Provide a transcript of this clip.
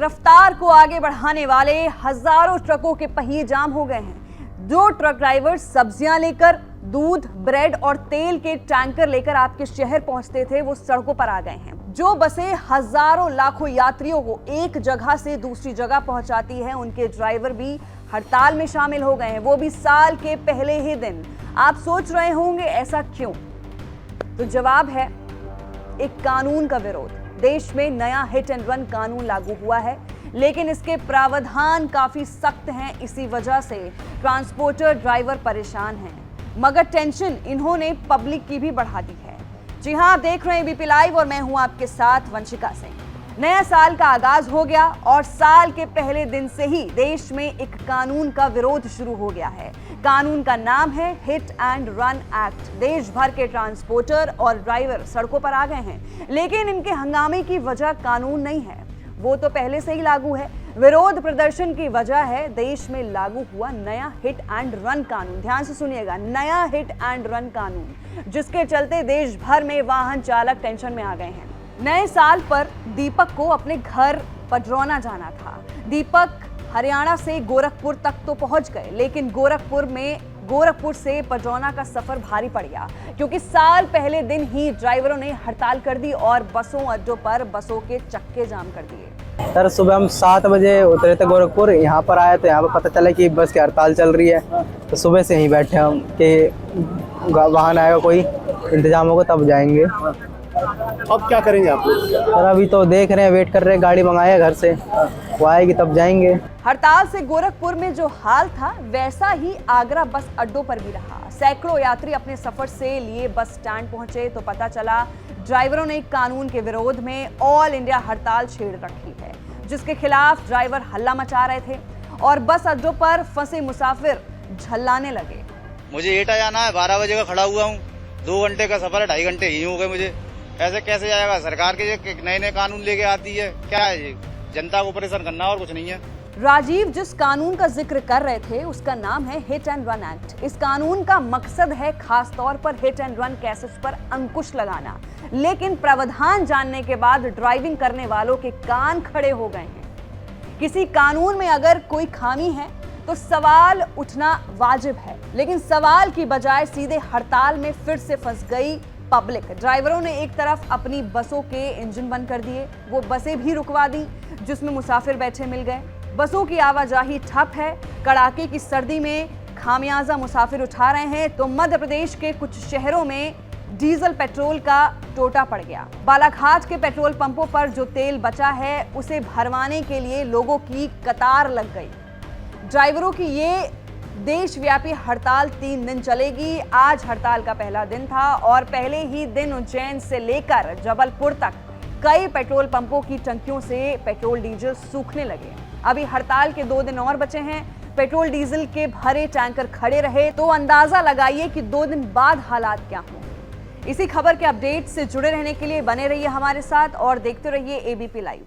रफ्तार को आगे बढ़ाने वाले हजारों ट्रकों के पहिए जाम हो गए हैं। जो ट्रक ड्राइवर सब्जियां लेकर, दूध, ब्रेड और तेल के टैंकर लेकर आपके शहर पहुंचते थे, वो सड़कों पर आ गए हैं। जो बसें हजारों लाखों यात्रियों को एक जगह से दूसरी जगह पहुंचाती हैं, उनके ड्राइवर भी हड़ताल में शामिल हो गए हैं, वो भी साल के पहले ही दिन। आप सोच रहे होंगे ऐसा क्यों? तो जवाब है एक कानून का विरोध। देश में नया हिट एंड रन कानून लागू हुआ है, लेकिन इसके प्रावधान काफी सख्त हैं। इसी वजह से ट्रांसपोर्टर ड्राइवर परेशान हैं, मगर टेंशन इन्होंने पब्लिक की भी बढ़ा दी है। जी हां, आप देख रहे हैं एबीपी लाइव और मैं हूं आपके साथ वंशिका सिंह। नया साल का आगाज हो गया और साल के पहले दिन से ही देश में एक कानून का विरोध शुरू हो गया है। कानून का नाम है हिट एंड रन एक्ट। देश भर के ट्रांसपोर्टर और ड्राइवर सड़कों पर आ गए हैं, लेकिन इनके हंगामे की वजह कानून नहीं है, वो तो पहले से ही लागू है। विरोध प्रदर्शन की वजह है देश में लागू हुआ नया हिट एंड रन कानून। ध्यान से सुनिएगा, नया हिट एंड रन कानून, जिसके चलते देश भर में वाहन चालक टेंशन में आ गए हैं। नए साल पर दीपक को अपने घर पडरौना जाना था। दीपक हरियाणा से गोरखपुर तक तो पहुंच गए, लेकिन गोरखपुर से पडरौना का सफर भारी पड़ गया, क्योंकि साल पहले दिन ही ड्राइवरों ने हड़ताल कर दी और बसों अड्डों पर बसों के चक्के जाम कर दिए। सर, सुबह हम 7 बजे उतरे थे गोरखपुर, यहाँ पर आए तो यहाँ पर पता चला कि बस की हड़ताल चल रही है। तो सुबह से यहीं बैठे हम कि वाहन आएगा, कोई इंतजाम होगा तब जाएंगे। अब क्या करेंगे आप? सर, अभी तो देख रहे हैं, वेट कर रहे हैं, गाड़ी मंगाए घर से, वो आएगी तब जाएंगे। हड़ताल से गोरखपुर में जो हाल था, वैसा ही आगरा बस अड्डों पर भी रहा। सैकड़ों यात्री अपने सफर से लिए बस स्टैंड पहुंचे तो पता चला ड्राइवरों ने कानून के विरोध में ऑल इंडिया हड़ताल छेड़ रखी है, जिसके खिलाफ ड्राइवर हल्ला मचा रहे थे और बस अड्डों पर फंसे मुसाफिर झल्लाने लगे। मुझे एटा जाना है, 12 बजे का खड़ा हुआ हूँ, 2 घंटे का सफर है, 2.5 घंटे ही हो गए मुझे। ऐसे कैसे जाएगा? सरकार के नए नए कानून लेके आती है, क्या है ये? जनता को परेशान करना और कुछ नहीं है। राजीव जिस कानून का जिक्र कर रहे थे, उसका नाम है हिट एंड रन एक्ट। इस कानून का मकसद है खास तौर पर हिट एंड रन केसेस पर अंकुश लगाना, लेकिन प्रावधान जानने के बाद ड्राइविंग करने वालों के कान खड़े हो गए हैं। किसी कानून में अगर कोई खामी है तो सवाल उठना वाजिब है, लेकिन सवाल की बजाय सीधे हड़ताल में फिर से फंस गई पब्लिक। ड्राइवरों ने एक तरफ अपनी बसों के इंजन बंद कर दिए, वो बसें भी रुकवा दी जिसमें मुसाफिर बैठे मिल गए। बसों की आवाजाही ठप है। कड़ाके की सर्दी में खामियाजा मुसाफिर उठा रहे हैं तो मध्य प्रदेश के कुछ शहरों में डीजल पेट्रोल का टोटा पड़ गया। बालाघाट के पेट्रोल पंपों पर जो तेल बचा है, उसे भरवाने के लिए लोगों की कतार लग गई। ड्राइवरों की ये देशव्यापी हड़ताल 3 दिन चलेगी। आज हड़ताल का पहला दिन था और पहले ही दिन उज्जैन से लेकर जबलपुर तक कई पेट्रोल पंपों की टंकियों से पेट्रोल डीजल सूखने लगे। अभी हड़ताल के 2 दिन और बचे हैं। पेट्रोल डीजल के भरे टैंकर खड़े रहे तो अंदाजा लगाइए कि 2 दिन बाद हालात क्या होंगे। इसी खबर के अपडेट से जुड़े रहने के लिए बने रहिए हमारे साथ और देखते रहिए एबीपी लाइव।